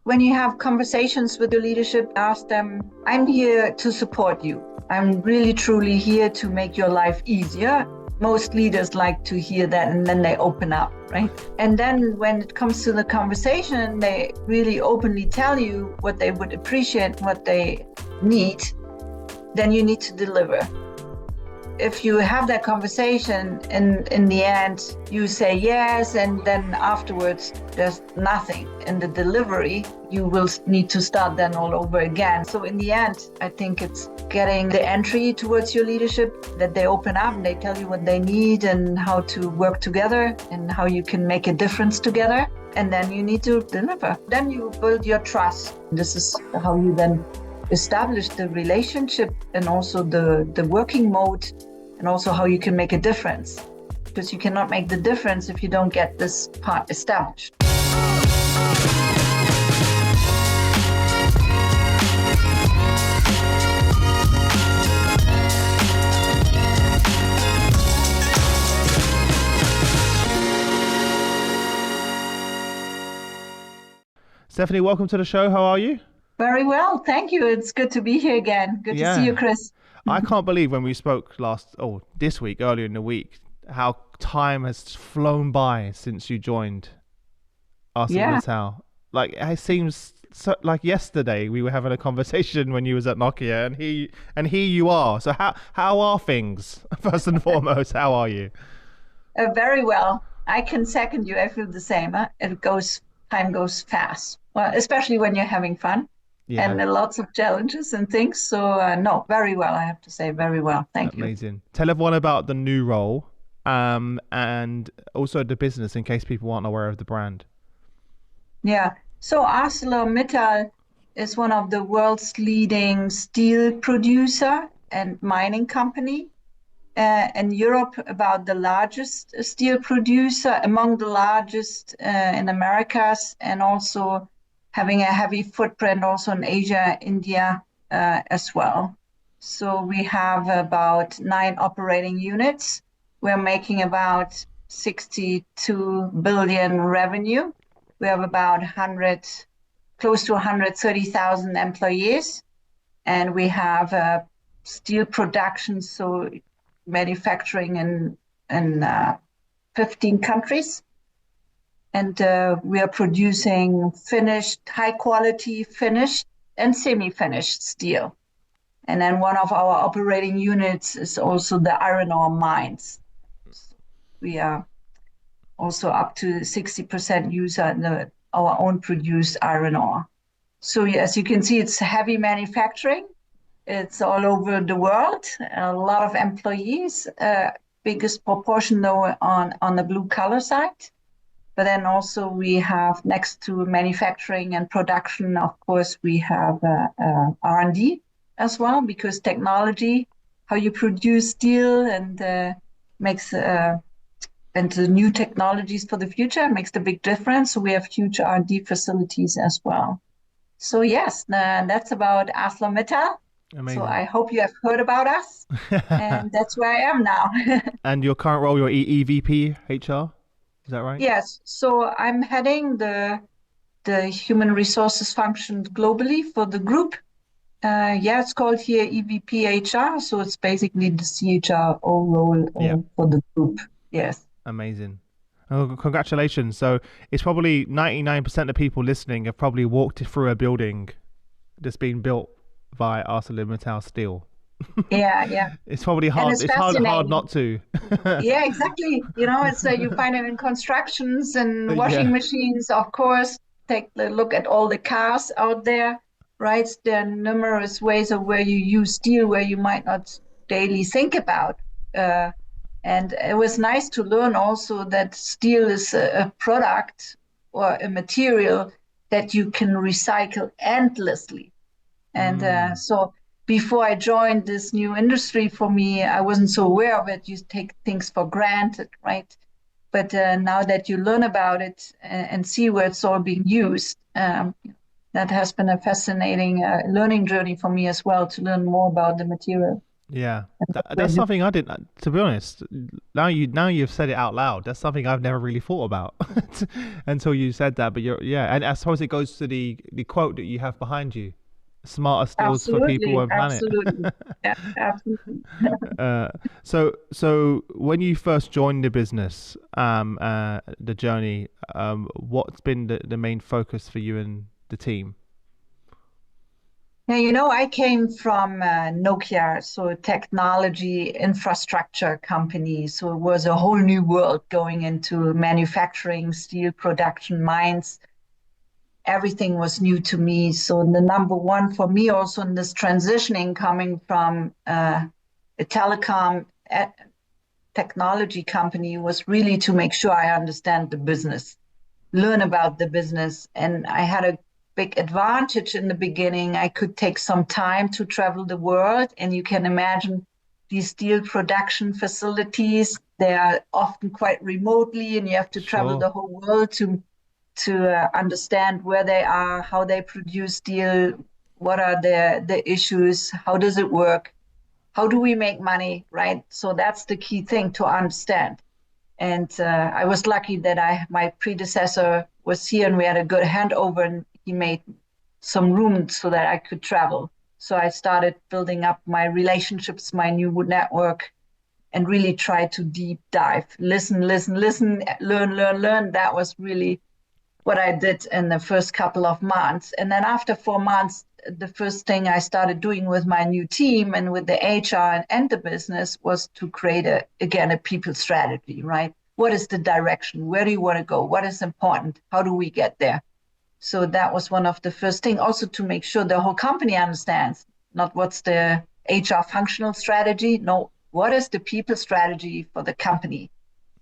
when you have conversations with your leadership, ask them, I'm here to support you. I'm really, truly here to make your life easier. Most leaders like to hear that, and then they open up, right? And then when it comes to the conversation, they really openly tell you what they would appreciate, what they need, then you need to deliver. If you have that conversation and in the end you say yes, and then afterwards there's nothing in the delivery, you will need to start then all over again. So in the end, I think it's getting the entry towards your leadership, that they open up and they tell you what they need and how to work together and how you can make a difference together. And then you need to deliver. Then you build your trust. This is how you then establish the relationship and also the working mode, and also how you can make a difference. Because you cannot make the difference if you don't get this part established. Stephanie, welcome to the show. How are you? Very well, thank you. It's good to be here again. Good to see you, Chris. I can't believe when we spoke this week, earlier in the week, how time has flown by since you joined ArcelorMittal. Yeah. Like, it seems like yesterday we were having a conversation when you was at Nokia, and here you are. So how are things? First and foremost, how are you? Very well. I can second you. I feel the same. Time goes fast. Well, especially when you're having fun. Yeah. And lots of challenges and things. So, no, very well, I have to say, very well. Thank you. Amazing. Tell everyone about the new role and also the business in case people aren't aware of the brand. Yeah. So ArcelorMittal is one of the world's leading steel producer and mining company. In Europe, about the largest steel producer, among the largest in Americas, and also having a heavy footprint also in Asia, India as well. So we have about 9 operating units. We're making about 62 billion revenue. We have about close to 130,000 employees. And we have steel production, so manufacturing in 15 countries. And we are producing high quality finished and semi-finished steel. And then one of our operating units is also the iron ore mines. We are also up to 60% use our own produced iron ore. So as you can see, it's heavy manufacturing. It's all over the world, a lot of employees, biggest proportion though on the blue collar side. But then also we have, next to manufacturing and production, of course, we have R&D as well, because technology, how you produce steel and makes and the new technologies for the future makes the big difference. So we have huge R&D facilities as well. So yes, that's about ArcelorMittal. Amazing. So I hope you have heard about us, and that's where I am now. And your current role, you're EVP HR? Is that right? Yes. So I'm heading the human resources function globally for the group. It's called here EVP HR. So it's basically the CHRO role for the group. Yes. Amazing. Oh, congratulations. So it's probably 99% of people listening have probably walked through a building that's been built by ArcelorMittal steel. Yeah. It's probably hard. It's hard not to. Yeah, exactly. It's you find it in constructions and washing machines, of course. Take a look at all the cars out there, right? There are numerous ways of where you use steel where you might not daily think about. And it was nice to learn also that steel is a product or a material that you can recycle endlessly. And so before I joined this new industry, for me, I wasn't so aware of it. You take things for granted, right? But now that you learn about it and see where it's all being used, that has been a fascinating learning journey for me as well, to learn more about the material. Yeah, that's When something I didn't. To be honest, now you've said it out loud. That's something I've never really thought about until you said that. But yeah, and I suppose it goes to the quote that you have behind you: "Smarter skills for people absolutely, and planet." absolutely, yeah, absolutely. uh, so when you first joined the business, the journey, what's been the main focus for you and the team? Yeah, I came from Nokia, so a technology infrastructure company. So it was a whole new world going into manufacturing, steel production, mines. Everything was new to me. So the number one for me also in this transitioning coming from a telecom technology company was really to make sure I understand the business, learn about the business. And I had a big advantage in the beginning. I could take some time to travel the world. And you can imagine these steel production facilities, they are often quite remotely, and you have to travel Sure, the whole world to understand where they are, how they produce steel, what are the issues, how does it work, how do we make money, right? So that's the key thing to understand. And I was lucky that my predecessor was here and we had a good handover and he made some room so that I could travel. So I started building up my relationships, my new network, and really try to deep dive, listen, listen, listen, learn, learn, learn. That was really what I did in the first couple of months. And then after 4 months, the first thing I started doing with my new team and with the HR and the business was to create again a people strategy, right? What is the direction? Where do you want to go? What is important? How do we get there? So that was one of the first things. Also to make sure the whole company understands not what's the HR functional strategy, no, what is the people strategy for the company?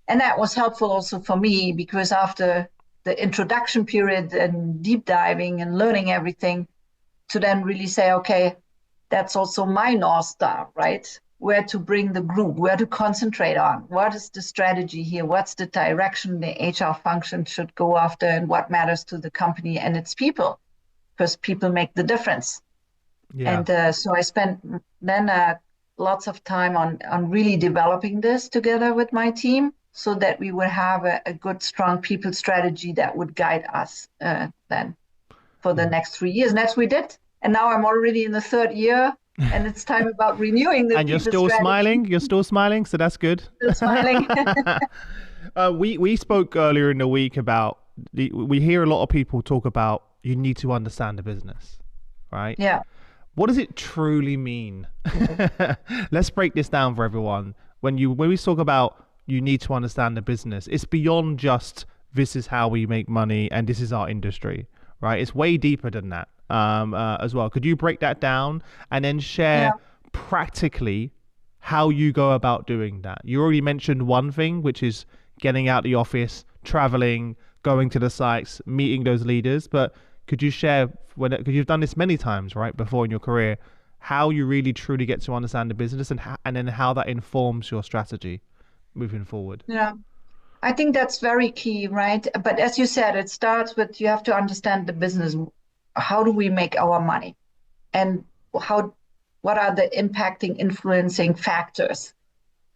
And that was helpful also for me because after the introduction period and deep diving and learning everything, to then really say, okay, that's also my North Star, right? Where to bring the group, where to concentrate on, what is the strategy here, what's the direction the HR function should go after, and what matters to the company and its people, because people make the difference. yeah. And so I spent then lots of time on really developing this together with my team so that we would have a good, strong people strategy that would guide us then for the Mm. next 3 years. And that's what we did. And now I'm already in the third year, and it's time about renewing the And you're people still strategy. smiling. You're still smiling, so that's good. Still smiling. We spoke earlier in the week about we hear a lot of people talk about you need to understand the business, right? Yeah. What does it truly mean? Let's break this down for everyone. When we talk about you need to understand the business, it's beyond just this is how we make money and this is our industry, right? It's way deeper than that as well. Could you break that down and then Yeah. share practically how you go about doing that? You already mentioned one thing, which is getting out the office, traveling, going to the sites, meeting those leaders. But could you share because you've done this many times, right, before in your career, how you really truly get to understand the business and then how that informs your strategy moving forward? Yeah. I think that's very key, right? But as you said, it starts with you have to understand the business. How do we make our money? And how what are the impacting, influencing factors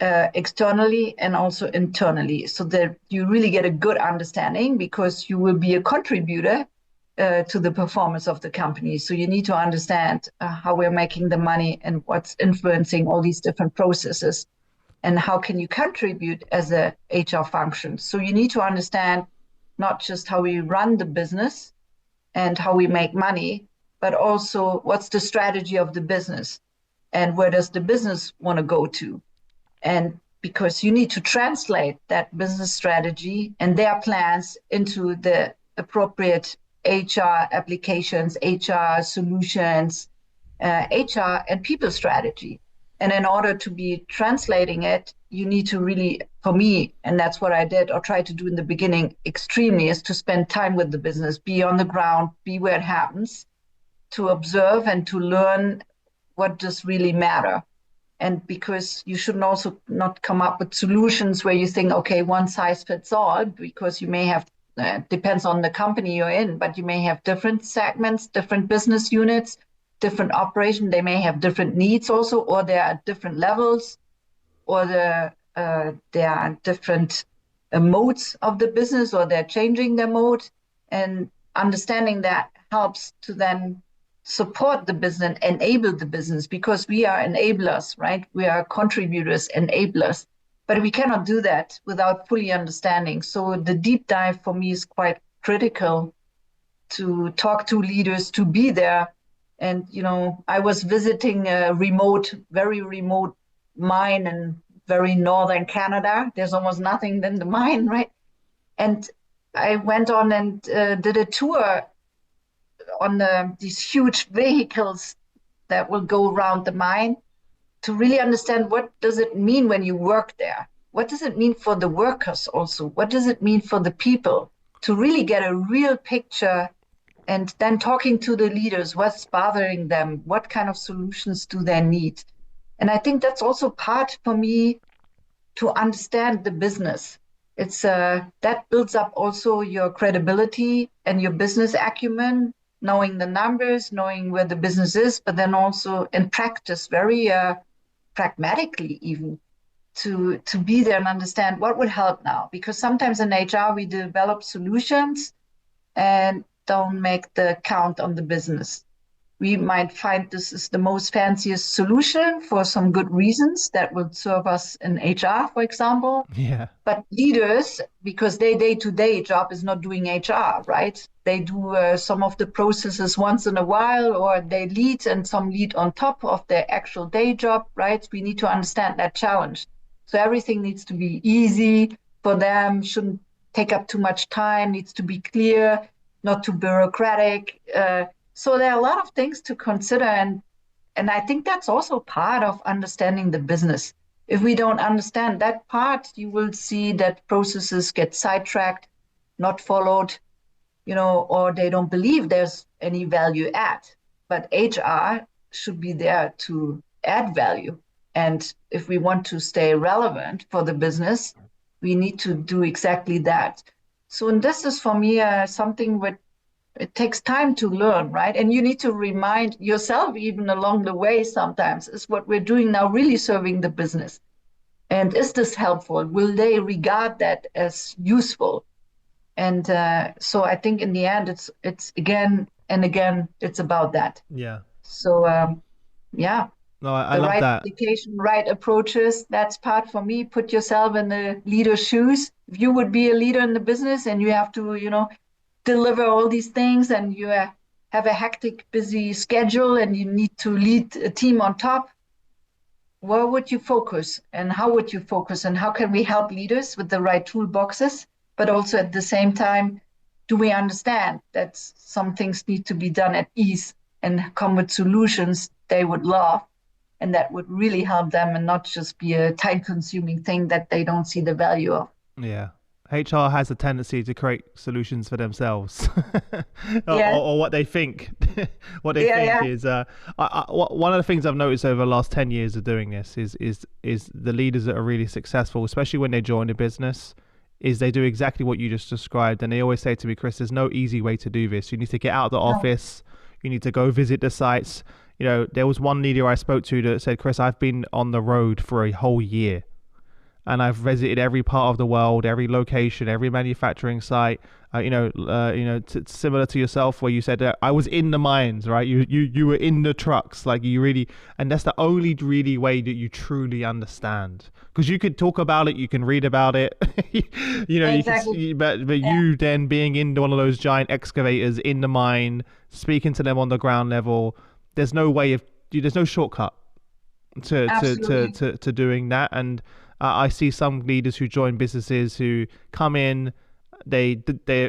externally and also internally, so that you really get a good understanding because you will be a contributor to the performance of the company. So you need to understand how we're making the money and what's influencing all these different processes and how can you contribute as a HR function. So you need to understand not just how we run the business and how we make money, but also what's the strategy of the business and where does the business want to go to. And because you need to translate that business strategy and their plans into the appropriate HR applications, HR solutions, HR and people strategy. And in order to be translating it, you need to really, for me, and that's what I did or tried to do in the beginning extremely, is to spend time with the business, be on the ground, be where it happens, to observe and to learn what does really matter. And because you should also not come up with solutions where you think, okay, one size fits all, because you may have, depends on the company you're in, but you may have different segments, different business units. different operation. They may have different needs also, or they're at different levels, or there are different modes of the business, or they're changing their mode. And understanding that helps to then support the business, enable the business, because we are enablers, right? We are contributors, enablers. But we cannot do that without fully understanding. So the deep dive for me is quite critical, to talk to leaders, to be there. And, I was visiting a very remote mine in very northern Canada. There's almost nothing in the mine, right? And I went on and did a tour on these huge vehicles that will go around the mine, to really understand, what does it mean when you work there? What does it mean for the workers also? What does it mean for the people? To really get a real picture, and then talking to the leaders, what's bothering them? What kind of solutions do they need? And I think that's also part for me to understand the business. It's that builds up also your credibility and your business acumen, knowing the numbers, knowing where the business is, but then also in practice, very pragmatically even, to be there and understand what would help now. Because sometimes in HR, we develop solutions and don't make the count on the business. We might find this is the most fanciest solution for some good reasons that would serve us in HR, for example. Yeah. But leaders, because their day-to-day job is not doing HR, right? They do some of the processes once in a while, or they lead, and some lead on top of their actual day job, right? We need to understand that challenge. So everything needs to be easy for them, shouldn't take up too much time, needs to be clear, not too bureaucratic. So there are a lot of things to consider. And I think that's also part of understanding the business. If we don't understand that part, you will see that processes get sidetracked, not followed, or they don't believe there's any value add. But HR should be there to add value. And if we want to stay relevant for the business, we need to do exactly that. So, and this is for me something that it takes time to learn, right? And you need to remind yourself even along the way sometimes, is what we're doing now really serving the business? And is this helpful? Will they regard that as useful? And so I think in the end, it's again and again, it's about that. Yeah. So, yeah. No, I love right that. application, right approaches, that's part for me. Put yourself in the leader's shoes. If you would be a leader in the business and you have to, deliver all these things, and you have a hectic, busy schedule, and you need to lead a team on top, where would you focus, and how would you focus, and how can we help leaders with the right toolboxes? But also at the same time, do we understand that some things need to be done at ease and come with solutions they would love, and that would really help them, and not just be a time-consuming thing that they don't see the value of. Yeah. HR has a tendency to create solutions for themselves, Yeah. or what they think. What they think is one of the things I've noticed over the last 10 years of doing this is the leaders that are really successful, especially when they join a business, is they do exactly what you just described. And they always say to me, Chris, there's no easy way to do this. You need to get out of the office. You need to go visit the sites. There was one leader I spoke to that said, Chris, I've been on the road for a whole year. And I've visited every part of the world, every location, every manufacturing site. Similar to yourself, where you said I was in the mines, right? You were in the trucks, like you really, and that's the only really way that you truly understand. Because you could talk about it, you can read about it, Exactly. but you then being in one of those giant excavators in the mine, speaking to them on the ground level, there's no shortcut to doing that. And I see some leaders who join businesses who come in, they're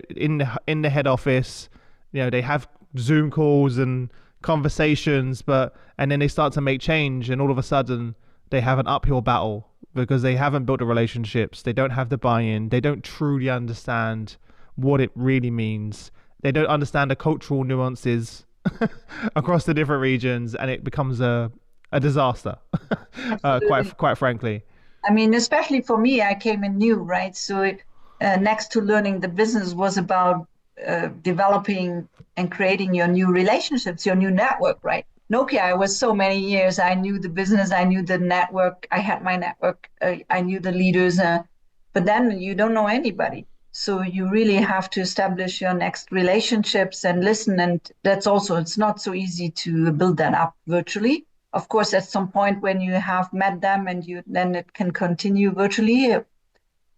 in the head office, they have Zoom calls and conversations, and then they start to make change, and all of a sudden they have an uphill battle because they haven't built the relationships, they don't have the buy-in, they don't truly understand what it really means, they don't understand the cultural nuances across the different regions, and it becomes a disaster, quite frankly. I mean, especially for me, I came in new, right? So next to learning the business was about developing and creating your new relationships, your new network, right? Nokia, I was so many years. I knew the business, I knew the network, I had my network, I knew the leaders, but then you don't know anybody. So you really have to establish your next relationships and listen. And that's also, it's not so easy to build that up virtually. Of course, at some point when you have met them and then it can continue virtually.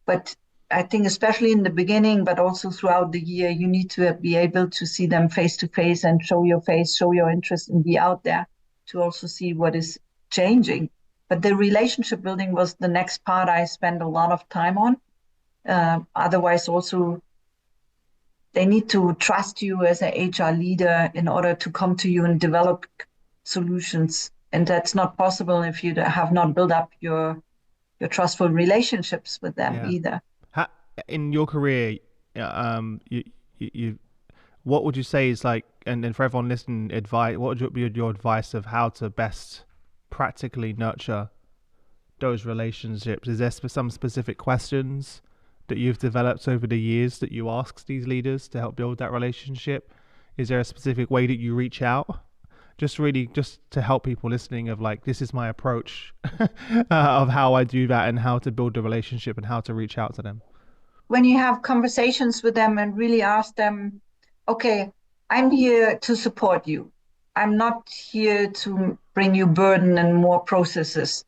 But I think especially in the beginning, but also throughout the year, you need to be able to see them face to face and show your face, show your interest and be out there to also see what is changing. But the relationship building was the next part I spent a lot of time on. Otherwise, also, they need to trust you as an HR leader in order to come to you and develop solutions. And that's not possible if you have not built up your trustful relationships with them either. In your career, you what would you say is like, and then for everyone listening, advice, what would be your advice of how to best practically nurture those relationships? Is there some specific questions that you've developed over the years that you ask these leaders to help build that relationship? Is there a specific way that you reach out? Just to help people listening of like, this is my approach of how I do that and how to build the relationship and how to reach out to them. When you have conversations with them and really ask them, okay, I'm here to support you. I'm not here to bring you burden and more processes.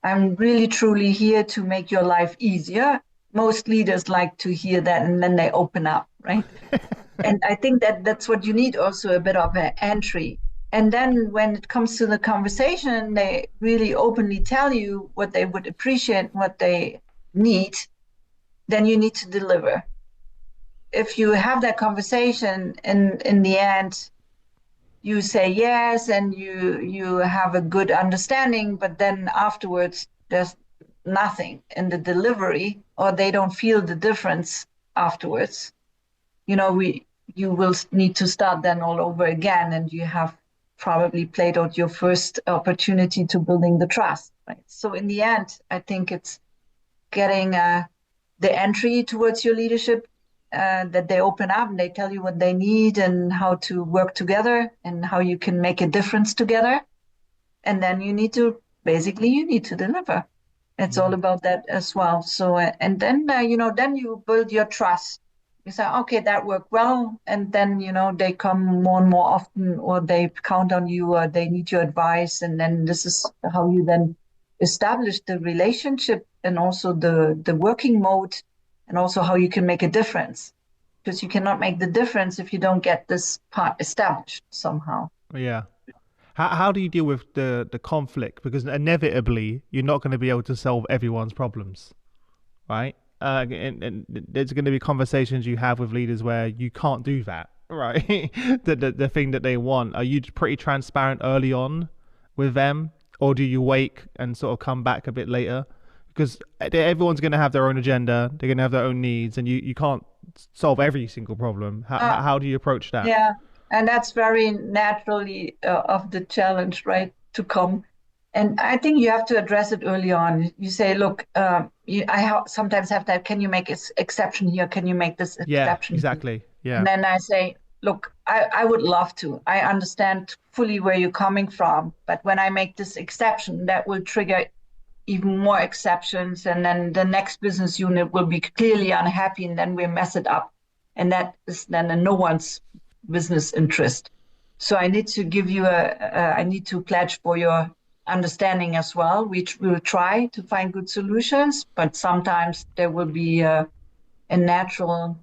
I'm really truly here to make your life easier. Most leaders like to hear that, and then they open up, right? And I think that's what you need, also a bit of an entry. And then when it comes to the conversation, they really openly tell you what they would appreciate, what they need, then you need to deliver. If you have that conversation and in the end, you say yes and you have a good understanding, but then afterwards there's nothing in the delivery, or they don't feel the difference afterwards, you will need to start then all over again, and you have probably played out your first opportunity to building the trust, right? So in the end, I think it's getting the entry towards your leadership, that they open up and they tell you what they need and how to work together and how you can make a difference together. And then you need to deliver. It's all about that as well. So, and then, then you build your trust. You say, okay, that worked well. And then, they come more and more often, or they count on you, or they need your advice. And then this is how you then establish the relationship and also the working mode, and also how you can make a difference. Because you cannot make the difference if you don't get this part established somehow. Yeah. How do you deal with the conflict? Because inevitably, you're not going to be able to solve everyone's problems, right? And there's going to be conversations you have with leaders where you can't do that, right? the thing that they want. Are you pretty transparent early on with them? Or do you wait and sort of come back a bit later? Because everyone's going to have their own agenda. They're going to have their own needs, and you can't solve every single problem. How do you approach that? Yeah, and that's very naturally of the challenge, right, to come. And I think you have to address it early on. You say, look, I sometimes have that, can you make an exception here? Can you make this exception? Yeah, exactly. Yeah. And then I say, look, I would love to. I understand fully where you're coming from. But when I make this exception, that will trigger even more exceptions. And then the next business unit will be clearly unhappy, and then we mess it up. And that is then in no one's business interest. So I need to give you I need to pledge for your understanding as well. We will try to find good solutions, but sometimes there will be a natural,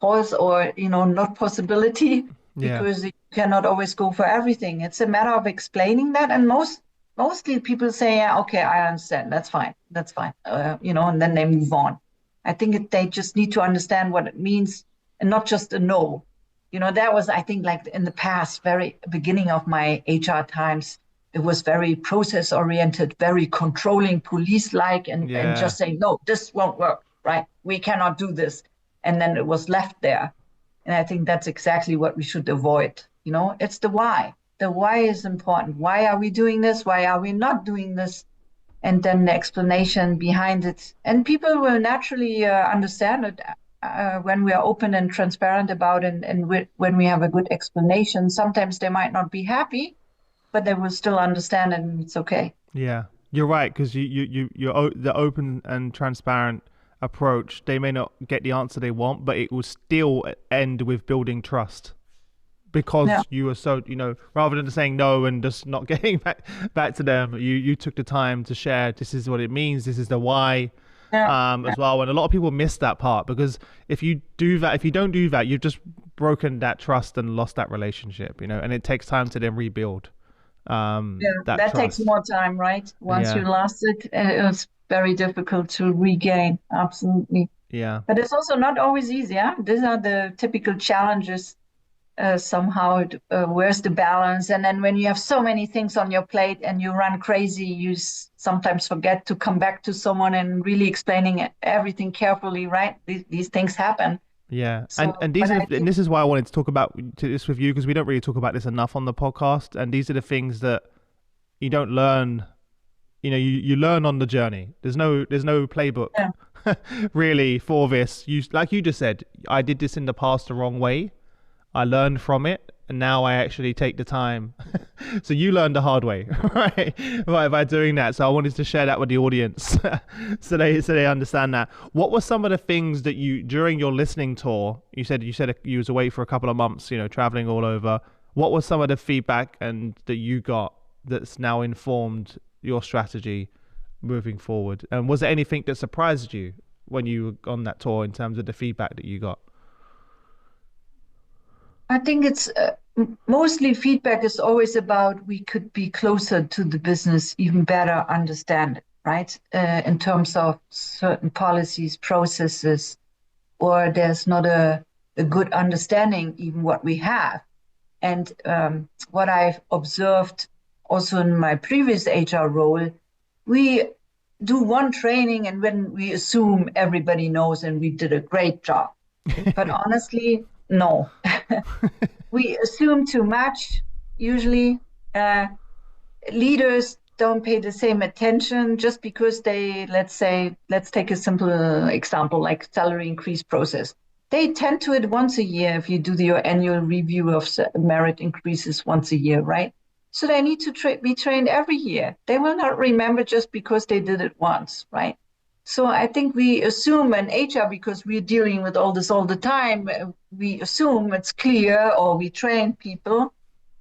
pause or, not possibility, because you cannot always go for everything. It's a matter of explaining that. And mostly people say, yeah, okay, I understand. That's fine. And then they move on. I think they just need to understand what it means, and not just a no. That was, I think, like in the past, very beginning of my HR times, it was very process oriented, very controlling, police-like, and just saying, no, this won't work, right? We cannot do this. And then it was left there. And I think that's exactly what we should avoid. It's the why. The why is important. Why are we doing this? Why are we not doing this? And then the explanation behind it. And people will naturally understand it. when we are open and transparent about it, and when we have a good explanation, sometimes they might not be happy, but they will still understand, and it's okay. Yeah, you're right, because the open and transparent approach, they may not get the answer they want, but it will still end with building trust because Yeah. you are so, rather than saying no and just not getting back to them, you took the time to share, this is what it means, this is the why, Yeah. as well. And a lot of people miss that part, because if you don't do that, you've just broken that trust and lost that relationship, and it takes time to then rebuild that That takes trust. more time, right? Once you Yeah, lost it, it's very difficult to regain. Absolutely. yeah. But it's also not always easy. Yeah? These are the typical challenges. Somehow, where's the balance? And then when you have so many things on your plate and you run crazy, you sometimes forget to come back to someone and really explaining everything carefully, right? These things happen. Yeah, So, and but I and think, this is why I wanted to talk about this with you, because we don't really talk about this enough on the podcast. And these are the things that you don't learn. You learn on the journey. There's no playbook yeah, really for this. Like you just said, I did this in the past the wrong way. I learned from it, and now I actually take the time. So you learned the hard way, right? By doing that. So I wanted to share that with the audience, so they understand that. What were some of the things that you, during your listening tour, you said you was away for a couple of months, traveling all over. What was some of the feedback and that you got that's now informed your strategy moving forward? And was there anything that surprised you when you were on that tour in terms of the feedback that you got? I think it's mostly feedback is always about we could be closer to the business, even better understand it, right? In terms of certain policies, processes, or there's not a good understanding even what we have. And what I've observed also in my previous HR role, we do one training and when we assume everybody knows and we did a great job. But honestly, no. We assume too much. Usually, leaders don't pay the same attention just because let's take a simple example like salary increase process. They tend to it once a year if you do your annual review of merit increases once a year, right? So they need to be trained every year. They will not remember just because they did it once, right? So I think we assume in HR, because we're dealing with all this all the time, we assume it's clear or we train people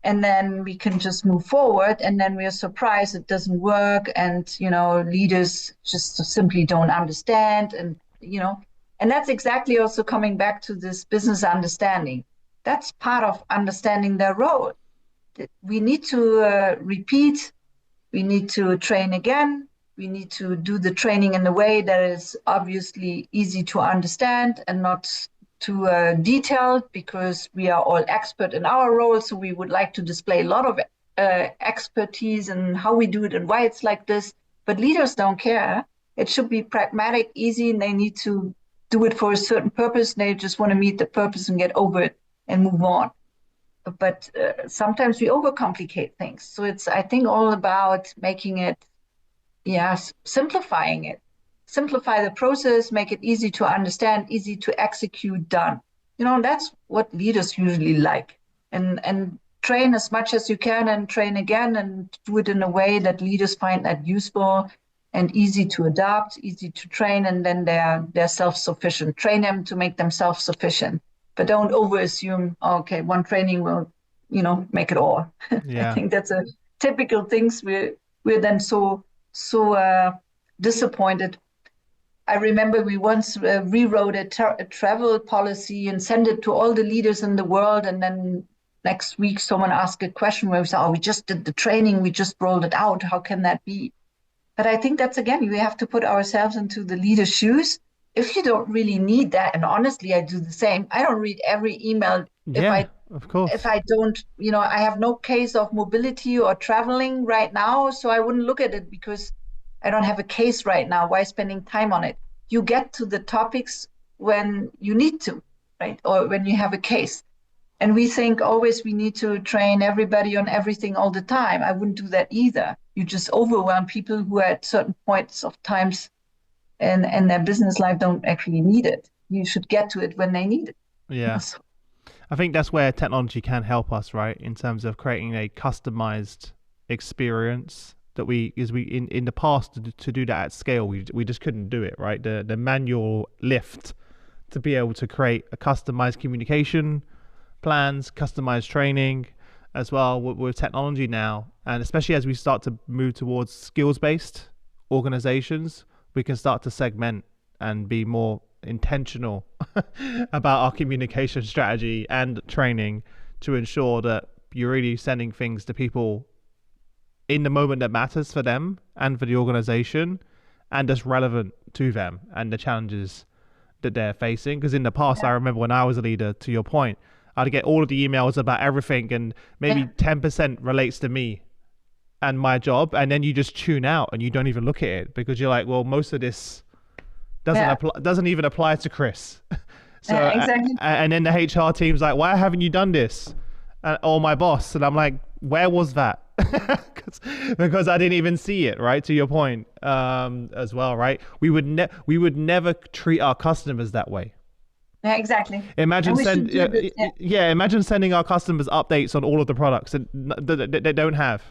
and then we can just move forward. And then we're surprised it doesn't work. And, leaders just simply don't understand. And that's exactly also coming back to this business understanding. That's part of understanding their role. We need to repeat, we need to train again. We need to do the training in a way that is obviously easy to understand and not too detailed, because we are all expert in our role. So we would like to display a lot of expertise in how we do it and why it's like this. But leaders don't care. It should be pragmatic, easy, and they need to do it for a certain purpose. They just want to meet the purpose and get over it and move on. But sometimes we overcomplicate things. So it's, I think, all about making it, simplifying it. Simplify the process, make it easy to understand, easy to execute, done. That's what leaders usually like. And train as much as you can and train again and do it in a way that leaders find that useful and easy to adopt, easy to train, and then they're self-sufficient. Train them to make them self-sufficient. But don't over assume, okay, one training will, make it all. I Yeah. think that's a typical things we're then so disappointed. I remember we once rewrote a travel policy and sent it to all the leaders in the world. And then next week, someone asked a question where we said, we just did the training, we just rolled it out. How can that be? But I think that's, again, we have to put ourselves into the leader's shoes. If you don't really need that, and honestly, I do the same. I don't read every email. Yeah, of course. If I don't, I have no case of mobility or traveling right now, so I wouldn't look at it because I don't have a case right now. Why spending time on it? You get to the topics when you need to, right? Or when you have a case. And we think always we need to train everybody on everything all the time. I wouldn't do that either. You just overwhelm people who at certain points of times in their business life don't actually need it. you should get to it when they need it. Yeah. So, I think that's where technology can help us, right? In terms of creating a customized experience that in the past to do that at scale, we just couldn't do it, right? The manual lift to be able to create a customized communication plans, customized training as well with technology now. And especially as we start to move towards skills-based organizations, we can start to segment and be more intentional about our communication strategy and training to ensure that you're really sending things to people in the moment that matters for them and for the organization, and that's relevant to them and the challenges that they're facing. Because in the past, I remember when I was a leader, to your point, I'd get all of the emails about everything, and maybe 10% relates to me and my job, and then you just tune out and you don't even look at it because you're like, well, most of this doesn't even apply to Chris. So exactly. And then the HR team's like, why haven't you done this? Or my boss, and I'm like, where was that? because I didn't even see it, right? To your point, as well, right? We would never treat our customers that way. Yeah, exactly. Imagine imagine sending our customers updates on all of the products that they don't have.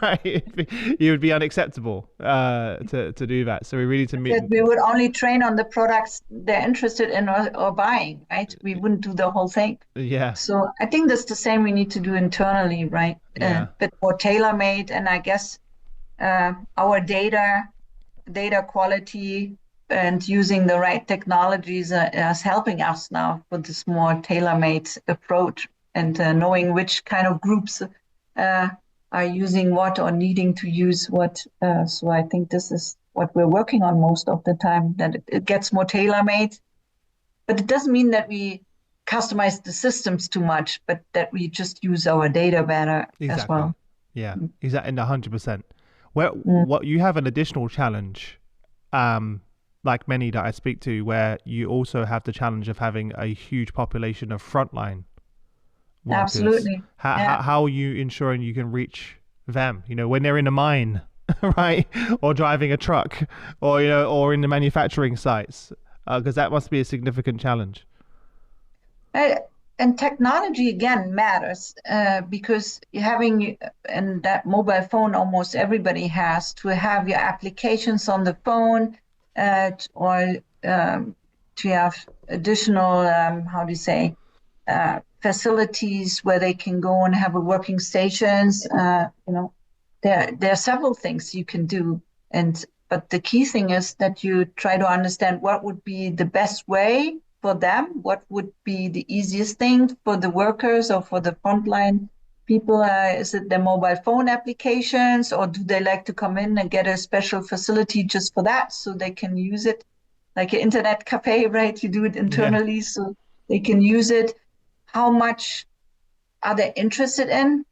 Right? It would be unacceptable to do that. So we really need to meet. We would only train on the products they're interested in or buying, right? We wouldn't do the whole thing. Yeah. So I think that's the same we need to do internally, right? Yeah. A bit more tailor-made, and I guess our data quality and using the right technologies is helping us now with this more tailor-made approach, and knowing which kind of groups are using what or needing to use what. So I think this is what we're working on most of the time, that it gets more tailor-made. But it doesn't mean that we customize the systems too much, but that we just use our data better as well. Yeah, exactly, 100%. What you have an additional challenge, like many that I speak to, where you also have the challenge of having a huge population of frontline workers. Absolutely. How are you ensuring you can reach them? When they're in a mine, right, or driving a truck, or or in the manufacturing sites, because that must be a significant challenge. And technology again matters because having and that mobile phone almost everybody has, to have your applications on the phone, or to have additional facilities where they can go and have a working stations. There are several things you can do, but the key thing is that you try to understand what would be the best way for them, what would be the easiest thing for the workers or for the frontline people. Is it their mobile phone applications, or do they like to come in and get a special facility just for that so they can use it like an internet cafe, right? You do it internally so they can use it. How much are they interested in?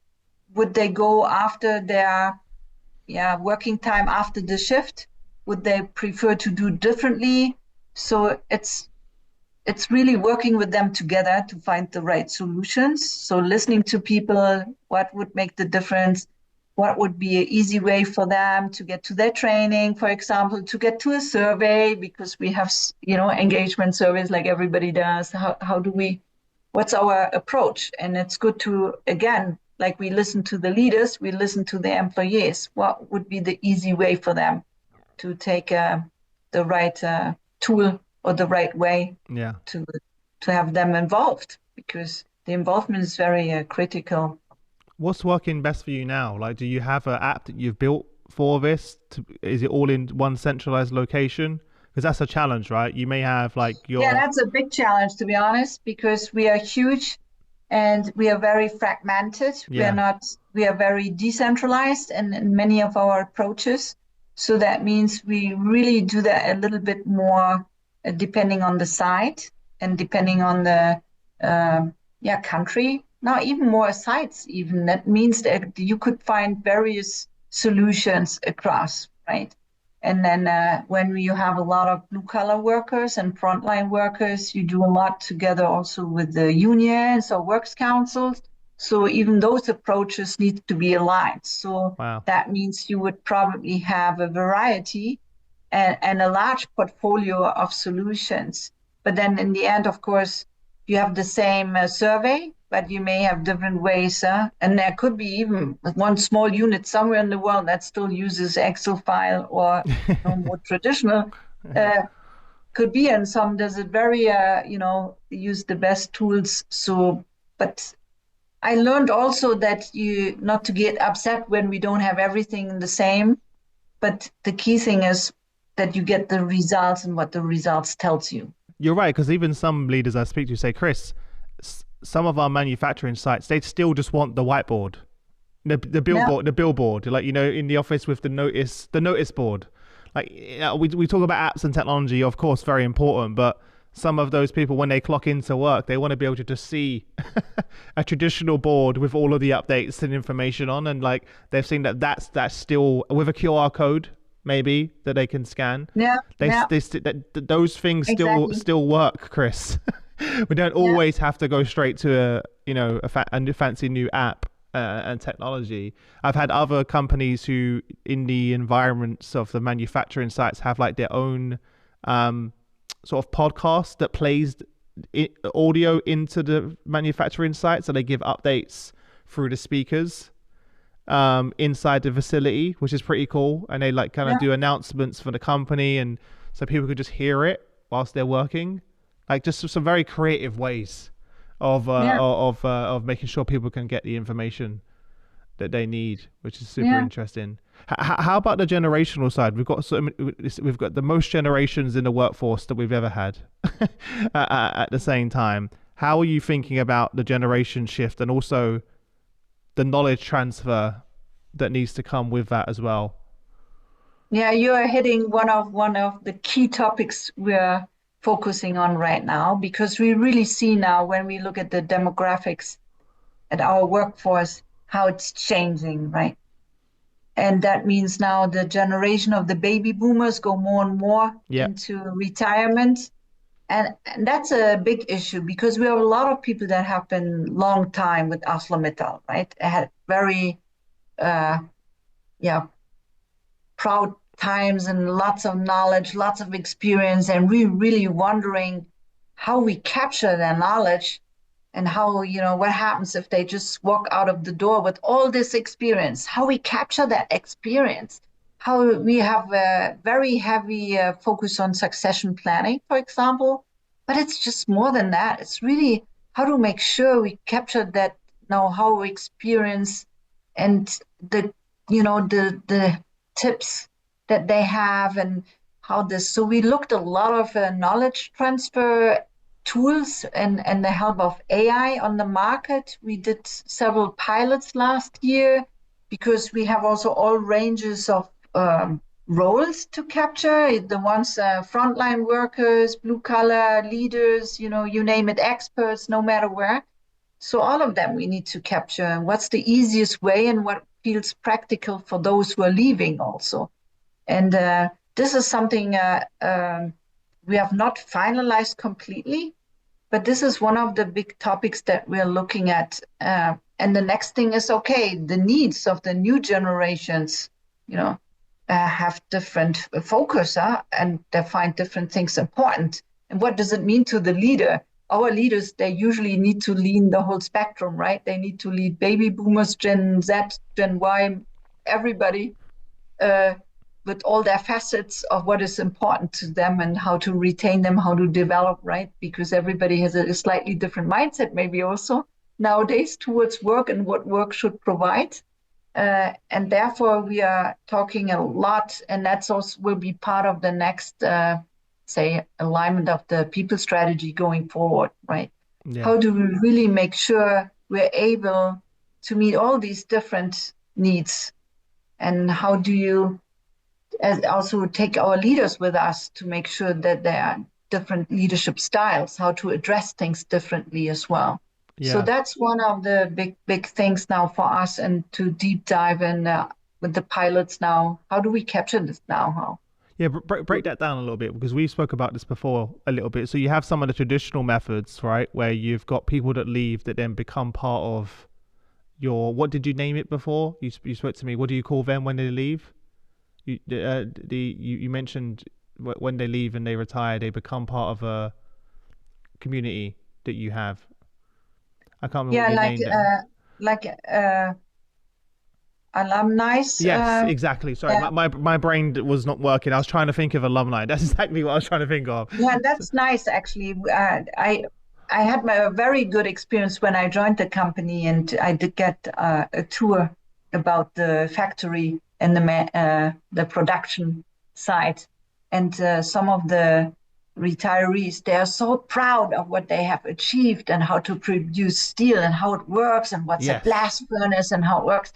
Would they go after their working time after the shift? Would they prefer to do differently? So it's really working with them together to find the right solutions. So listening to people, what would make the difference? What would be an easy way for them to get to their training, for example, to get to a survey, because we have, engagement surveys like everybody does. What's our approach? And it's good to, again, like we listen to the leaders, we listen to the employees. What would be the easy way for them to take the right tool or the right way to have them involved, because the involvement is very critical. What's working best for you now? Like, do you have an app that you've built for this? Is it all in one centralized location? Because that's a challenge, right? You may have that's a big challenge, to be honest, because we are huge and we are very fragmented. Yeah. We are very decentralized in many of our approaches. So that means we really do that a little bit more depending on the site and depending on the country. Now, even more sites, even that means that you could find various solutions across, right? And then when you have a lot of blue collar workers and frontline workers, you do a lot together also with the unions or works councils. So even those approaches need to be aligned. So that means you would probably have a variety and a large portfolio of solutions. But then in the end, of course, you have the same survey, but you may have different ways. And there could be even one small unit somewhere in the world that still uses Excel file or more traditional. Could be, and some does it very, use the best tools. So, but I learned also that you not to get upset when we don't have everything the same, but the key thing is that you get the results and what the results tells you. You're right, because even some leaders I speak to say, Chris, some of our manufacturing sites, they still just want the whiteboard, the billboard, like, in the office with the notice board. Like, we talk about apps and technology, of course, very important, but some of those people, when they clock into work, they want to be able to just see a traditional board with all of the updates and information on, and like they've seen that's still with a QR code maybe that they can scan. Those things still work, Chris. We don't always have to go straight to a fancy new app and technology. I've had other companies who, in the environments of the manufacturing sites, have like their own sort of podcast that plays audio into the manufacturing site, so they give updates through the speakers inside the facility, which is pretty cool. And they like kind of do announcements for the company, and so people could just hear it whilst they're working. Like just some very creative ways of making sure people can get the information that they need, which is super interesting. How about the generational side? We've got the most generations in the workforce that we've ever had at the same time. How are you thinking about the generation shift and also the knowledge transfer that needs to come with that as well? Yeah, you are hitting one of the key topics we're focusing on right now, because we really see now when we look at the demographics at our workforce, how it's changing, right? And that means now the generation of the baby boomers go more and more into retirement. And that's a big issue, because we have a lot of people that have been long time with ArcelorMittal, right? They had very, proud times and lots of knowledge, lots of experience. And we're really wondering how we capture their knowledge and how, what happens if they just walk out of the door with all this experience, how we capture that experience, how we have a very heavy focus on succession planning, for example. But it's just more than that. It's really how to make sure we capture that know-how, experience, and the tips that they have, and how this. So we looked a lot of knowledge transfer tools and the help of AI on the market. We did several pilots last year, because we have also all ranges of roles to capture. The ones frontline workers, blue collar leaders, you name it, experts, no matter where. So all of them we need to capture. What's the easiest way and what feels practical for those who are leaving also. And this is something we have not finalized completely, but this is one of the big topics that we're looking at. And the next thing is, the needs of the new generations, have different focus, and they find different things important. And what does it mean to the leader? Our leaders, they usually need to lead the whole spectrum, right? They need to lead baby boomers, Gen Z, Gen Y, everybody, with all their facets of what is important to them and how to retain them, how to develop, right? Because everybody has a slightly different mindset, maybe also nowadays, towards work and what work should provide. And therefore, we are talking a lot, and that's also will be part of the next, alignment of the people strategy going forward, right? Yeah. How do we really make sure we're able to meet all these different needs? And how do you also take our leaders with us to make sure that there are different leadership styles, how to address things differently as well? Yeah. So that's one of the big things now for us, and to deep dive in with the pilots now. How do we capture this now? How? Yeah, break that down a little bit, because we spoke about this before a little bit. So you have some of the traditional methods, right, where you've got people that leave that then become part of your, what did you name it before? You spoke to me. What do you call them when they leave? You mentioned when they leave and they retire, they become part of community that you have? I can't remember Yeah, what you named it. like alumni. Yes, exactly. Sorry, Yeah, my brain was not working. I was trying to think of alumni. That's exactly what I was trying to think of. yeah, So, that's nice actually. I had a very good experience when I joined the company, and I did get a tour about the factory and the production site, and some of the retirees, they are so proud of what they have achieved and how to produce steel and how it works and what's a yes. blast furnace and how it works.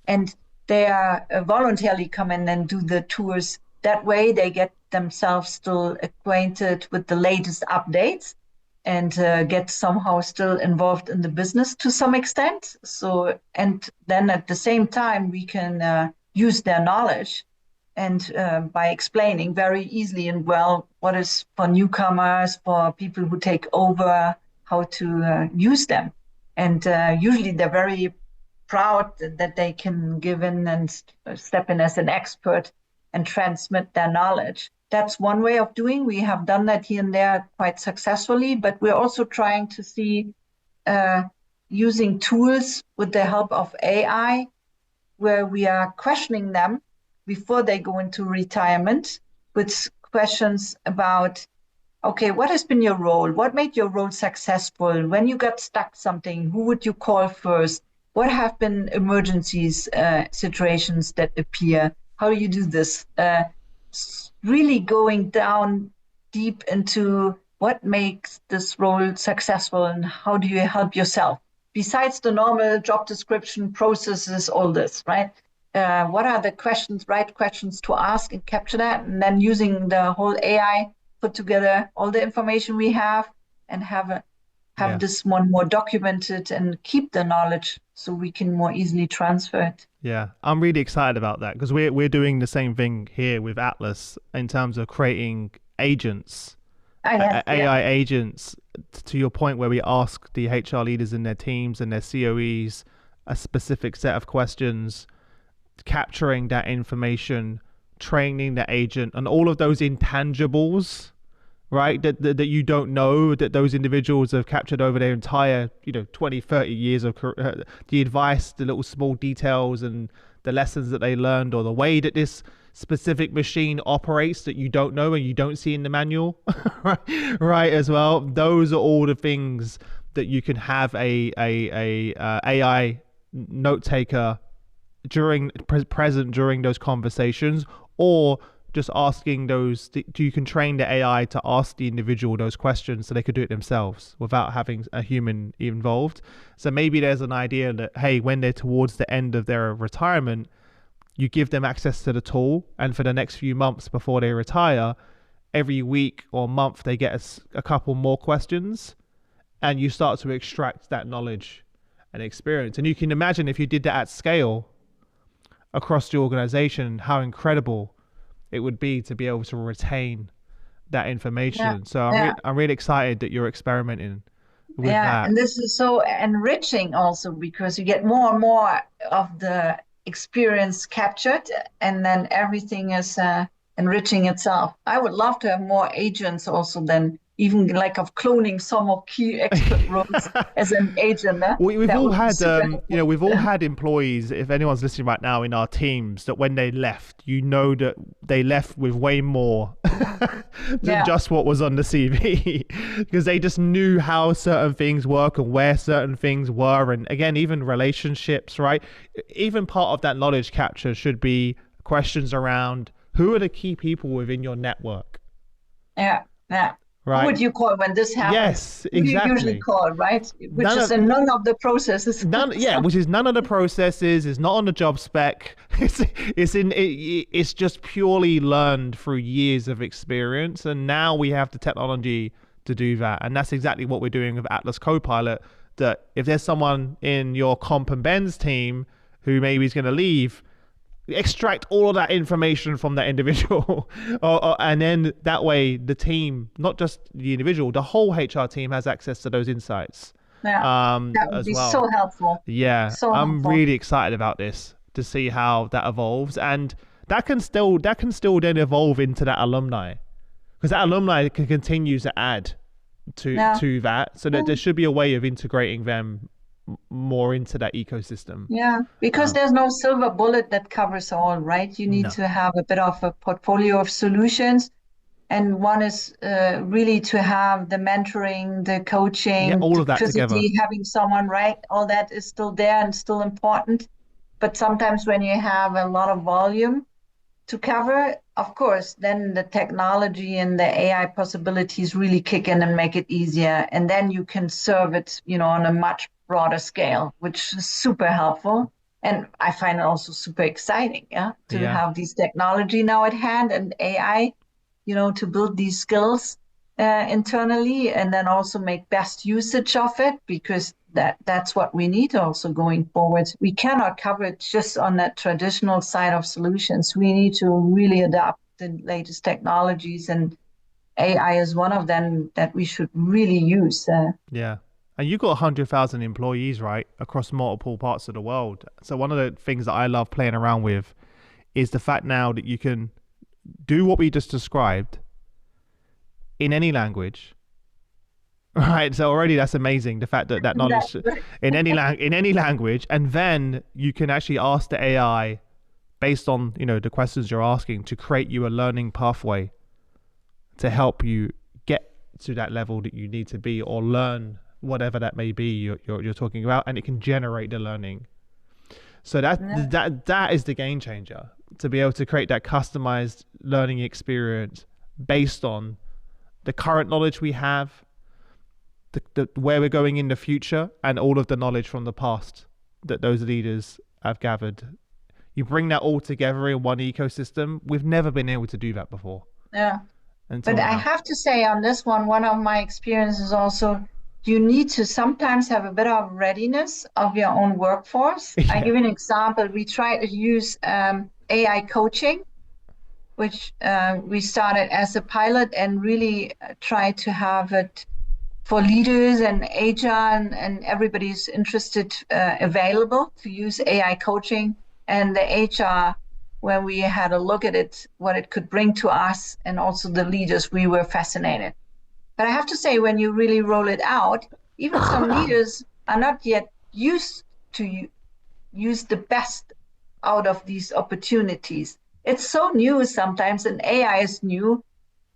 And they are voluntarily come in and do the tours. That way they get themselves still acquainted with the latest updates and get somehow still involved in the business to some extent. So, and then at the same time, we can use their knowledge and by explaining very easily and well what is for newcomers, for people who take over, how to use them. And usually they're very proud that they can give in and step in as an expert and transmit their knowledge. That's one way of doing. We have done that here and there quite successfully, but we're also trying to see uh, using tools with the help of AI, where we are questioning them before they go into retirement with questions about, okay, what has been your role? What made your role successful? When you got stuck something, who would you call first? What have been emergencies, situations that appear? How do you do this? Really going down deep into what makes this role successful and how do you help yourself? Besides the normal job description processes, all this, right? What are the questions, right questions to ask and capture that? And then using the whole AI, put together all the information we have and have Yeah. this one more documented and keep the knowledge so we can more easily transfer it. Yeah, I'm really excited about that because we're doing the same thing here with Atlas in terms of creating agents, Yes, yeah, AI agents. To your point, where we ask the HR leaders in their teams and their COEs a specific set of questions, capturing that information, training the agent, and all of those intangibles, right, that you don't know that those individuals have captured over their entire 20, 30 years of career, the advice, the little small details and the lessons that they learned, or the way that this specific machine operates that you don't know and you don't see in the manual. Right, as well. Those are all the things that you can have a AI note taker present during those conversations, or just asking those. You can train the AI to ask the individual those questions so they could do it themselves without having a human involved. So maybe there's an idea that, hey, when they're towards the end of their retirement, you give them access to the tool, and for the next few months before they retire, every week or month they get a couple more questions, and you start to extract that knowledge and experience. And you can imagine if you did that at scale across the organization, how incredible it would be to be able to retain that yeah, information. So yeah. I'm really excited that you're experimenting with Yeah, that. and this is so enriching also because you get more and more of the experience captured, and then everything is enriching itself. I would love to have more agents also than even like of cloning some of key expert roles as an agent. We've That all would be had, super helpful. we've all had employees, if anyone's listening right now in our teams, that when they left, that they left with way more than Yeah, just what was on the CV, because they just knew how certain things work and where certain things were. And again, even relationships, right? Even part of that knowledge capture should be questions around who are the key people within your network, yeah, yeah. Who right? would you call when this happens? Yes, Who do you usually exactly. call, right? Which None is of in none of the processes. yeah, which is none of the processes, is not on the job spec. It's just purely learned through years of experience, and now we have the technology to do that, and that's exactly what we're doing with Atlas Copilot. That if there's someone in your comp and Ben's team who maybe is going to leave, extract all of that information from that individual, and then that way the team, not just the individual, the whole HR team has access to those insights Yeah, that would as be well. so helpful. Yeah, So I'm helpful. really excited about this to see how that evolves, and that can still then evolve into that alumni, because that alumni can continue to add Yeah. to that, so that there should be a way of integrating them more into that ecosystem. Yeah, because there's no silver bullet that covers all, right? You need No. to have a bit of a portfolio of solutions. And one is really to have the mentoring, the Yeah, coaching, all to of that together. physically having someone, right? All that is still there and still important. But sometimes when you have a lot of volume to cover, of course, then the technology and the AI possibilities really kick in and make it easier. And then you can serve it, on a much broader scale, which is super helpful. And I find it also super exciting, to Yeah. have these technology now at hand and AI, to build these skills internally and then also make best usage of it because that's what we need also going forward. We cannot cover it just on that traditional side of solutions. We need to really adopt the latest technologies, and AI is one of them that we should really use. Yeah. And you've got 100,000 employees, right, across multiple parts of the world. So one of the things that I love playing around with is the fact now that you can do what we just described in any language. Right, so already that's amazing. The fact that that knowledge in any language, and then you can actually ask the AI based on the questions you're asking to create you a learning pathway to help you get to that level that you need to be or learn whatever that may be you're talking about, and it can generate the learning. So that is the game changer, to be able to create that customized learning experience based on the current knowledge we have, the where we're going in the future, and all of the knowledge from the past that those leaders have gathered. You bring that all together in one ecosystem. We've never been able to do that before. Yeah. Until But I now. have to say on this one of my experiences also, you need to sometimes have a bit of readiness of your own workforce. Yeah. I give you an example. We try to use AI coaching, which we started as a pilot and really try to have it for leaders and HR and everybody's interested available to use AI coaching. And the HR, when we had a look at it, what it could bring to us and also the leaders, we were fascinated. But I have to say, when you really roll it out, even some leaders are not yet used to use the best out of these opportunities. It's so new sometimes, and AI is new,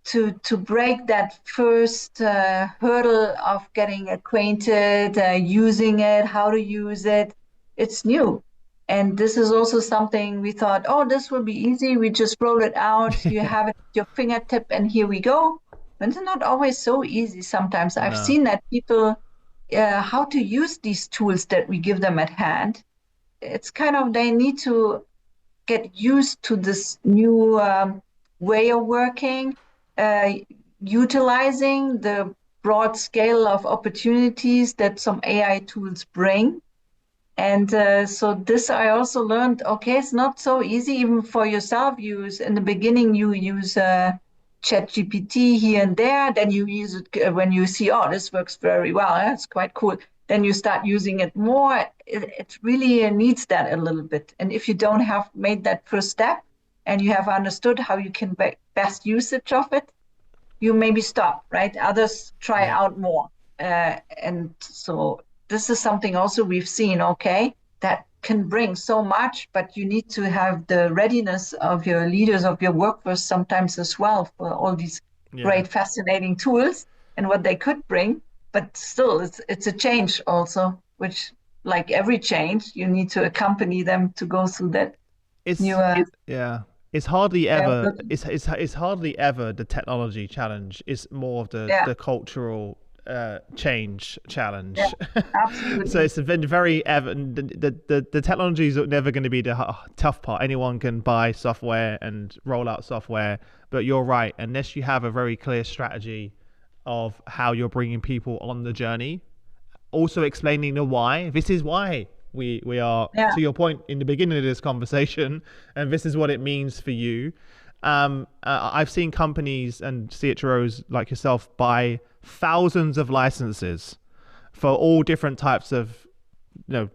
to break that first hurdle of getting acquainted, using it, how to use it. It's new. And this is also something we thought, oh, this will be easy. We just roll it out. You have it at your fingertip, and here we go. But it's not always so easy sometimes. I've seen that people, how to use these tools that we give them at hand. It's kind of, they need to get used to this new way of working, utilizing the broad scale of opportunities that some AI tools bring. And so this I also learned, okay, it's not so easy even for yourself. In the beginning, you use ChatGPT here and there, then you use it when you see, oh, this works very well, it's quite cool. Then you start using it more. It really needs that a little bit. And if you don't have made that first step and you have understood how you can best usage of it, you maybe stop, right? Others try out more. And so this is something also we've seen, okay, that can bring so much, but you need to have the readiness of your leaders, of your workforce sometimes as well for all these great, fascinating tools and what they could bring. But still, it's a change also, which, like every change, you need to accompany them to go through that. It's hardly ever. It's hardly ever the technology challenge. It's more of the cultural change challenge. Absolutely. So it's been very the technology is never going to be the tough part. Anyone can buy software and roll out software, but you're right. Unless you have a very clear strategy of how you're bringing people on the journey, also explaining the why. This is why we are, to your point in the beginning of this conversation, and this is what it means for you. I've seen companies and CHROs like yourself buy thousands of licenses for all different types of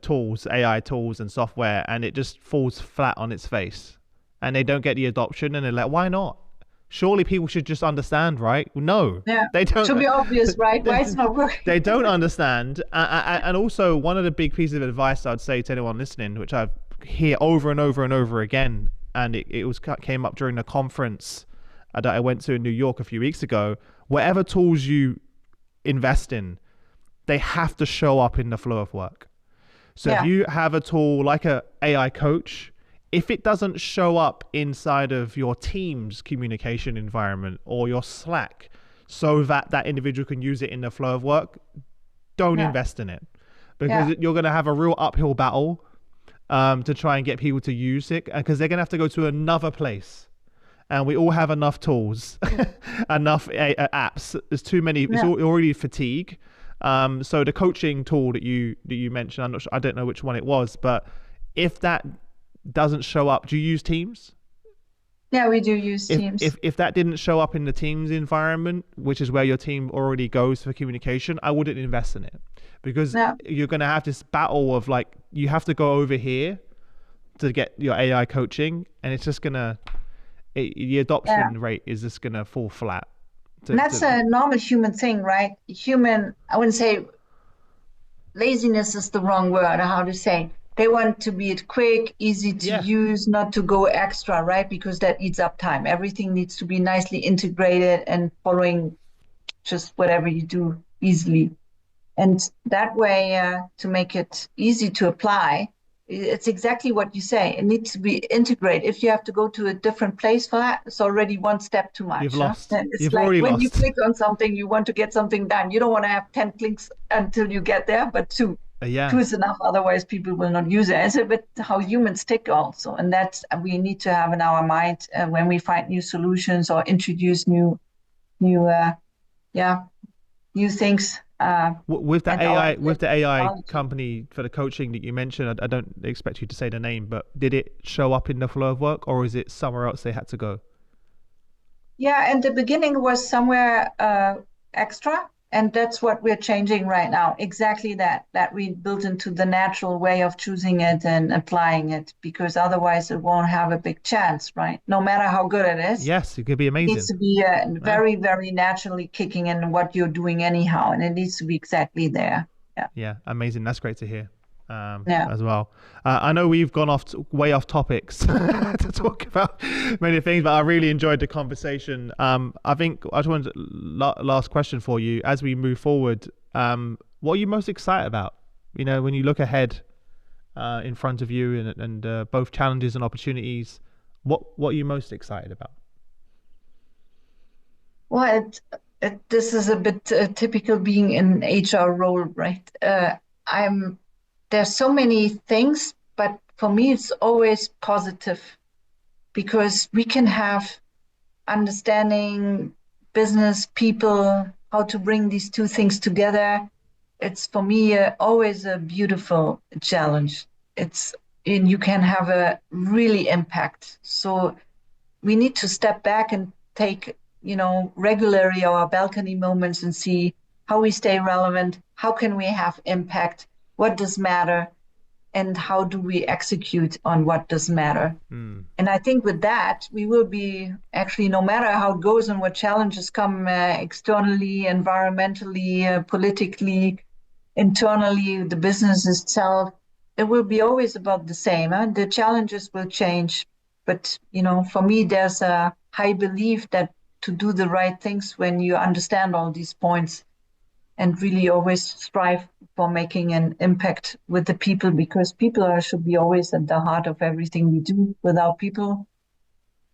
tools, AI tools and software, and it just falls flat on its face, and they don't get the adoption, and they're like, why not? surely people should just understand, right? No, Yeah. they don't. Should be obvious, right? Why it's not They working? don't understand. And also, one of the big pieces of advice I'd say to anyone listening, which I've hear over and over and over again, and it came up during a conference that I went to in New York a few weeks ago. Whatever tools you invest in, they have to show up in the flow of work. So if you have a tool like a AI coach, if it doesn't show up inside of your team's communication environment or your Slack so that that individual can use it in the flow of work, don't invest in it, because you're going to have a real uphill battle to try and get people to use it, because they're going to have to go to another place. And we all have enough tools, enough apps. There's too many. It's already fatigue. So the coaching tool that you mentioned, I'm not sure, I don't know which one it was, but if that doesn't show up, do you use Teams? Yeah, we do use Teams. If that didn't show up in the Teams environment, which is where your team already goes for communication, I wouldn't invest in it, because you're going to have this battle of like, you have to go over here to get your AI coaching, and it's just going to, the adoption rate is just going to fall flat. And that's a normal human thing, right? I wouldn't say laziness is the wrong word, or how to say. They want to be quick, easy to use, not to go extra, right? Because that eats up time. Everything needs to be nicely integrated and following just whatever you do easily. And that way, to make it easy to apply, it's exactly what you say. It needs to be integrated. If you have to go to a different place for that, it's already one step too much. You've lost. It's You've like already when lost. you click on something, you want to get something done. You don't want to have 10 clicks until you get there, but two. Two is enough. Otherwise, people will not use it. It's a bit how humans tick also. And that's we need to have in our mind when we find new solutions or introduce new things. With the AI company for the coaching that you mentioned, I don't expect you to say the name, but did it show up in the flow of work, or is it somewhere else they had to go? Yeah, and the beginning was somewhere extra, and that's what we're changing right now. Exactly that we built into the natural way of choosing it and applying it, because otherwise it won't have a big chance, right? No matter how good it is. Yes, it could be amazing. It needs to be very, very naturally kicking in what you're doing anyhow, and it needs to be exactly there. Yeah, amazing. That's great to hear. As well. I know we've gone way off topics to talk about many things, but I really enjoyed the conversation. I think I just wanted last question for you as we move forward. What are you most excited about? When you look ahead in front of you and both challenges and opportunities, what are you most excited about? Well, this is a bit typical being in HR role, right? There's so many things, but for me, it's always positive, because we can have understanding business, people, how to bring these two things together. It's for me always a beautiful challenge. And you can have a really impact. So we need to step back and take, regularly our balcony moments and see how we stay relevant, how can we have impact, what does matter, and how do we execute on what does matter. And I think with that, we will be actually, no matter how it goes and what challenges come externally, environmentally, politically, internally, the business itself, it will be always about the same. The challenges will change. But, for me, there's a high belief that to do the right things when you understand all these points, and really always strive for making an impact with the people, because people should be always at the heart of everything we do. Without people,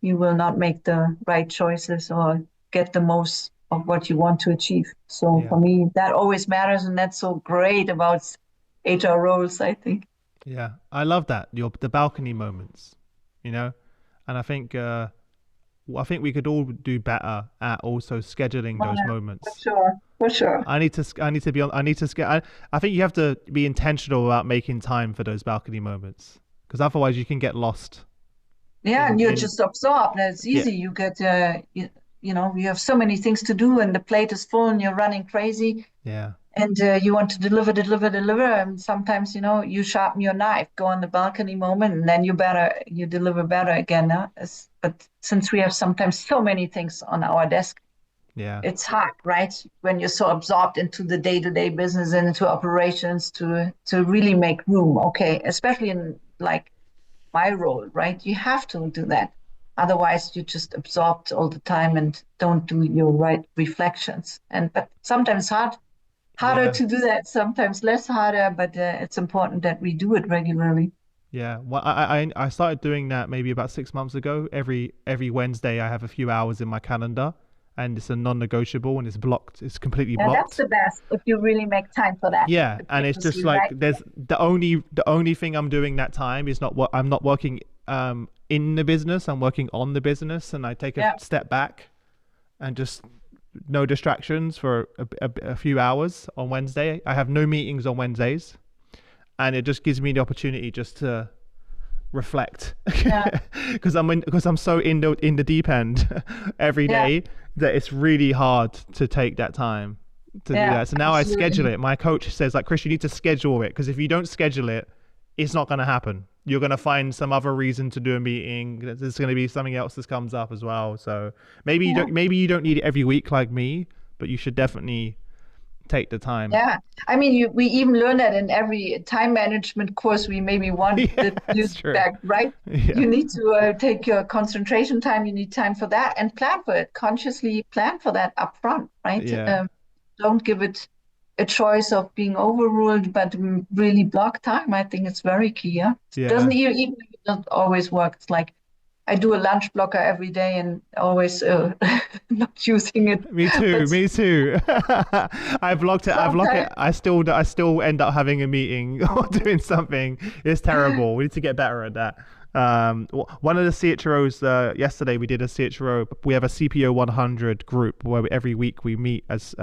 you will not make the right choices or get the most of what you want to achieve. So for me, that always matters, and that's so great about HR roles, I think. Yeah, I love that, the balcony moments, and I think we could all do better at also scheduling those moments. For sure. I think you have to be intentional about making time for those balcony moments, because otherwise you can get lost. Yeah, and you're just absorbed. It's easy. You get, you have so many things to do, and the plate is full, and you're running crazy. Yeah. and you want to deliver, and sometimes you sharpen your knife, go on the balcony moment, and then you deliver better again. Huh? But since we have sometimes so many things on our desk, Yeah. it's hard, right? When you're so absorbed into the day-to-day business and into operations to really make room. Okay, especially in like my role, right? You have to do that. Otherwise, you're just absorbed all the time and don't do your right reflections. But sometimes harder Yeah. to do that, sometimes less harder, but it's important that we do it regularly. Yeah. Well, I started doing that maybe about 6 months ago. Every Wednesday, I have a few hours in my calendar, and it's a non-negotiable, and it's blocked. It's completely Yeah, that's blocked. the best if you really make time for that. Yeah, and it's just Consciously, like right? there's the only thing I'm doing that time is not what I'm not working in the business. I'm working on the business, and I take a Yeah, step back and just no distractions for a few hours on Wednesday. I have no meetings on Wednesdays, and it just gives me the opportunity just to reflect yeah, because I'm so in the deep end every yeah, day that it's really hard to take that time to do yeah, that. So now I schedule absolutely. it. My coach says like, Chris, you need to schedule it, because if you don't schedule it, it's not going to happen. You're going to find some other reason to do a meeting. There's going to be something else that comes up as well. So Yeah. maybe you don't need it every week like me, but you should definitely take the time. Yeah, I mean, we even learn that in every time management course we maybe want Yeah, the that's use true. back, right? Yeah. You need to take your concentration time. You need time for that and plan for it. Consciously plan for that upfront, right? Yeah. Don't give it a choice of being overruled, but really block time. I think it's very key. Yeah, it doesn't Yeah. even if it doesn't always work. It's like I do a lunch blocker every day and always not using it, Me too. but Me too. I blocked it. I block it. sometimes. I still end up having a meeting or doing something. It's terrible. We need to get better at that. One of the CHROs yesterday we did a CHRO. We have a CPO 100 group where every week we meet as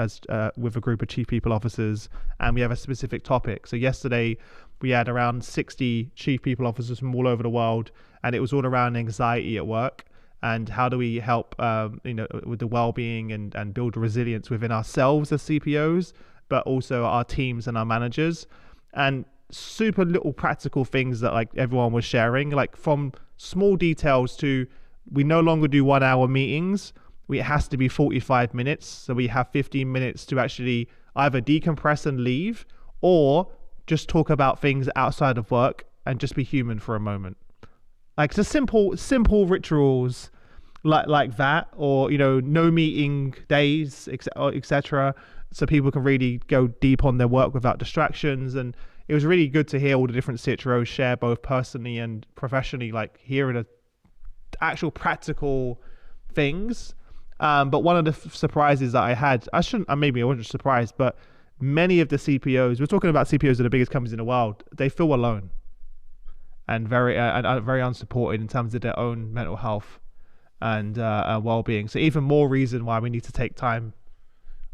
with a group of chief people officers, and we have a specific topic. So yesterday we had around 60 chief people officers from all over the world, and it was all around anxiety at work and how do we help with the well-being and build resilience within ourselves as CPOs, but also our teams and our managers. And super little practical things that like everyone was sharing, like from small details to we no longer do 1 hour meetings. It has to be 45 minutes, so we have 15 minutes to actually either decompress and leave, or just talk about things outside of work and just be human for a moment. Like just simple rituals like that, or no meeting days, etc., so people can really go deep on their work without distractions. And it was really good to hear all the different CHROs share both personally and professionally, like hearing the actual practical things. But one of the surprises that I had, maybe I wasn't surprised, but many of the CPOs, we're talking about CPOs of the biggest companies in the world, they feel alone and very unsupported in terms of their own mental health and well-being. So even more reason why we need to take time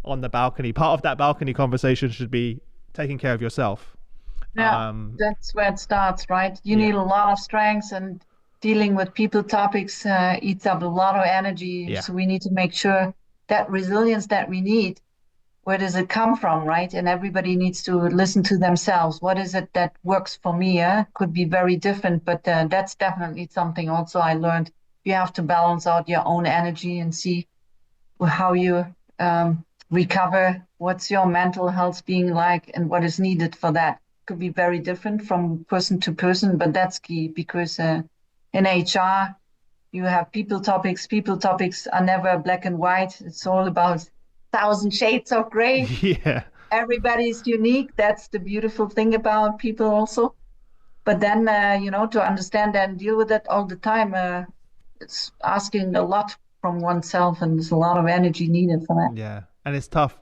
on the balcony. Part of that balcony conversation should be taking care of yourself. Yeah, that's where it starts, right? You Yeah, need a lot of strengths, and dealing with people topics eats up a lot of energy. yeah, So we need to make sure that resilience that we need, where does it come from, right? And everybody needs to listen to themselves. What is it that works for me? Could be very different, but that's definitely something also I learned. You have to balance out your own energy and see how you recover, what's your mental health being like, and what is needed for that. Could be very different from person to person, but that's key because in HR, you have people topics. People topics are never black and white. It's all about thousand shades of gray. yeah, Everybody's unique. That's the beautiful thing about people also. But then, to understand and deal with it all the time, it's asking a lot from oneself, and there's a lot of energy needed for that. yeah. And it's tough.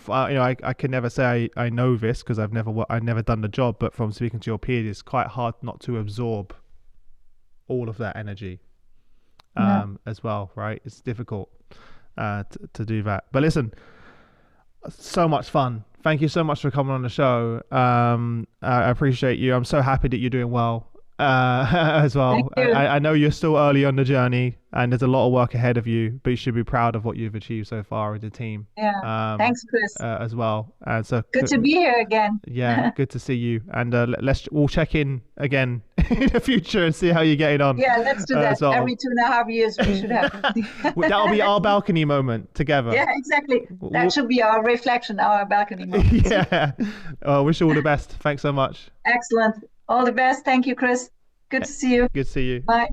I can never say I know this because I've never done the job. But from speaking to your peers, it's quite hard not to absorb all of that energy Yeah. as well, right? It's difficult to do that. But listen, so much fun. Thank you so much for coming on the show. I appreciate you. I'm so happy that you're doing well. as well. Thank you. I know you're still early on the journey and there's a lot of work ahead of you, but you should be proud of what you've achieved so far with the team. Yeah. Thanks, Chris. As well. And so good to be here again. Yeah, good to see you. And we'll check in again in the future and see how you're getting on. Yeah, let's do that. Well. Every 2.5 years we should have. That'll be our balcony moment together. Yeah, exactly. That should be our reflection, our balcony moment. Yeah. Wish you all the best. Thanks so much. Excellent. All the best. Thank you, Chris. Good to see you. Good to see you. Bye.